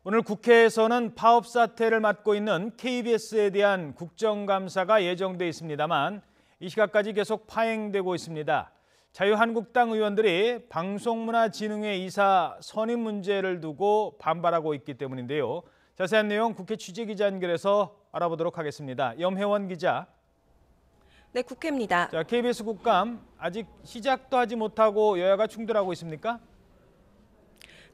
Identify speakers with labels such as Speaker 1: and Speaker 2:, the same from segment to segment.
Speaker 1: 오늘 국회에서는 파업 사태를 맡고 있는 KBS에 대한 국정감사가 예정돼 있습니다만 이 시각까지 계속 파행되고 있습니다. 자유한국당 의원들이 방송문화진흥회 이사 선임 문제를 두고 반발하고 있기 때문인데요. 자세한 내용 국회 취재기자 연결해서 알아보도록 하겠습니다. 염혜원 기자.
Speaker 2: 네, 국회입니다.
Speaker 1: KBS 국감 아직 시작도 하지 못하고 여야가 충돌하고 있습니까?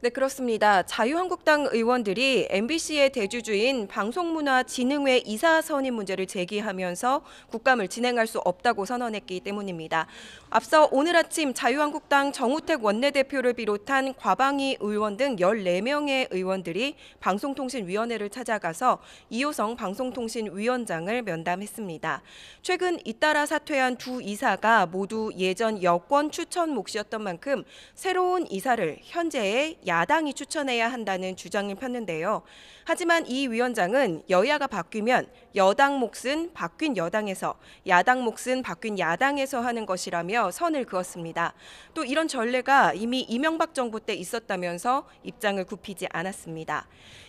Speaker 2: 네, 그렇습니다. 자유한국당 의원들이 MBC의 대주주인 방송문화진흥회 이사 선임 문제를 제기하면서 국감을 진행할 수 없다고 선언했기 때문입니다. 앞서 오늘 아침 자유한국당 정우택 원내대표를 비롯한 과방위 의원 등 14명의 의원들이 방송통신위원회를 찾아가서 이호성 방송통신위원장을 면담했습니다. 최근 잇따라 사퇴한 두 이사가 모두 예전 여권 추천 몫이었던 만큼 새로운 이사를 현재의 야당이 추천해야 한다는 주장을 폈는데요. 하지만 이 위원장은 여야가 바뀌면 여당 몫은 바뀐 여당에서, 야당 몫은 바뀐 야당에서 하는 것이라며 선을 그었습니다. 또 이런 전례가 이미 이명박 정부 때 있었다면서 입장을 굽히지 않았습니다.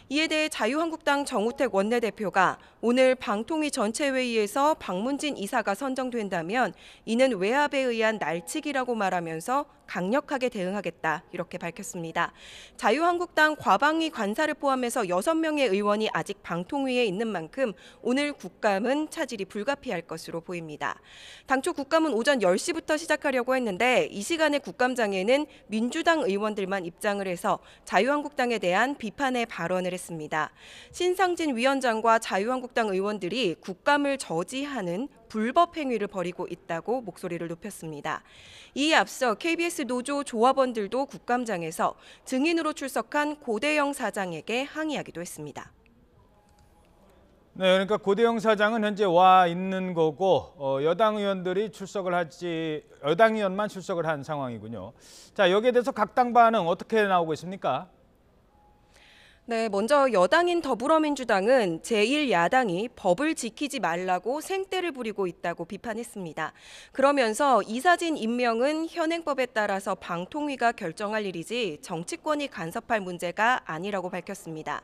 Speaker 2: 이에 대해 자유한국당 정우택 원내대표가 오늘 방통위 전체회의에서 박문진 이사가 선정된다면 이는 외압에 의한 날치기라고 말하면서 강력하게 대응하겠다 이렇게 밝혔습니다. 자유한국당 과방위 관사를 포함해서 6명의 의원이 아직 방통위에 있는 만큼 오늘 국감은 차질이 불가피할 것으로 보입니다. 당초 국감은 오전 10시부터 시작하려고 했는데 이 시간에 국감장에는 민주당 의원들만 입장을 해서 자유한국당에 대한 비판의 발언을 했습니다. 신상진 위원장과 자유한국당 의원들이 국감을 저지하는 불법 행위를 벌이고 있다고 목소리를 높였습니다. 이에 앞서 KBS 노조 조합원들도 국감장에서 증인으로 출석한 고대영 사장에게 항의하기도 했습니다.
Speaker 1: 네, 그러니까 고대영 사장은 현재 와 있는 거고 여당 의원들이 여당 의원만 출석을 한 상황이군요. 자, 여기에 대해서 각 당 반응 어떻게 나오고 있습니까?
Speaker 2: 네, 먼저 여당인 더불어민주당은 제1야당이 법을 지키지 말라고 생떼를 부리고 있다고 비판했습니다. 그러면서 이사진 임명은 현행법에 따라서 방통위가 결정할 일이지 정치권이 간섭할 문제가 아니라고 밝혔습니다.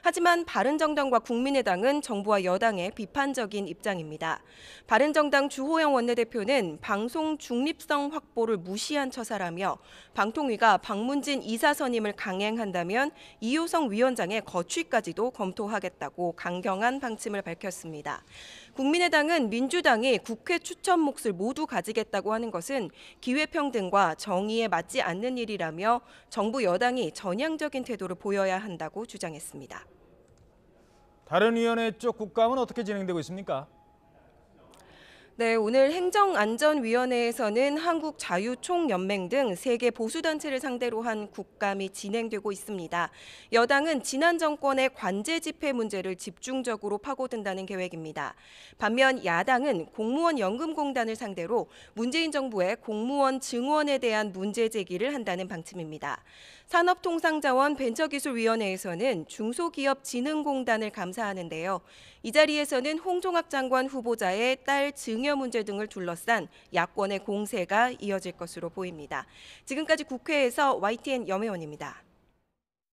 Speaker 2: 하지만 바른정당과 국민의당은 정부와 여당의 비판적인 입장입니다. 바른정당 주호영 원내대표는 방송 중립성 확보를 무시한 처사라며 방통위가 박문진 이사 선임을 강행한다면 이호성 위원장의 거취까지도 검토하겠다고 강경한 방침을 밝혔습니다. 국민의당은 민주당이 국회 추천 몫을 모두 가지겠다고 하는 것은 기회평등과 정의에 맞지 않는 일이라며 정부 여당이 전향적인 태도를 보여야 한다고 주장했습니다.
Speaker 1: 다른 위원회 쪽 국감은 어떻게 진행되고 있습니까?
Speaker 2: 네, 오늘 행정안전위원회에서는 한국자유총연맹 등 3개 보수단체를 상대로 한 국감이 진행되고 있습니다. 여당은 지난 정권의 관제 집회 문제를 집중적으로 파고든다는 계획입니다. 반면 야당은 공무원 연금공단을 상대로 문재인 정부의 공무원 증원에 대한 문제 제기를 한다는 방침입니다. 산업통상자원 벤처기술위원회에서는 중소기업진흥공단을 감사하는데요. 이 자리에서는 홍종학 장관 후보자의 딸 증여 문제 등을 둘러싼 야권의 공세가 이어질 것으로 보입니다. 지금까지 국회에서 YTN 염혜원입니다.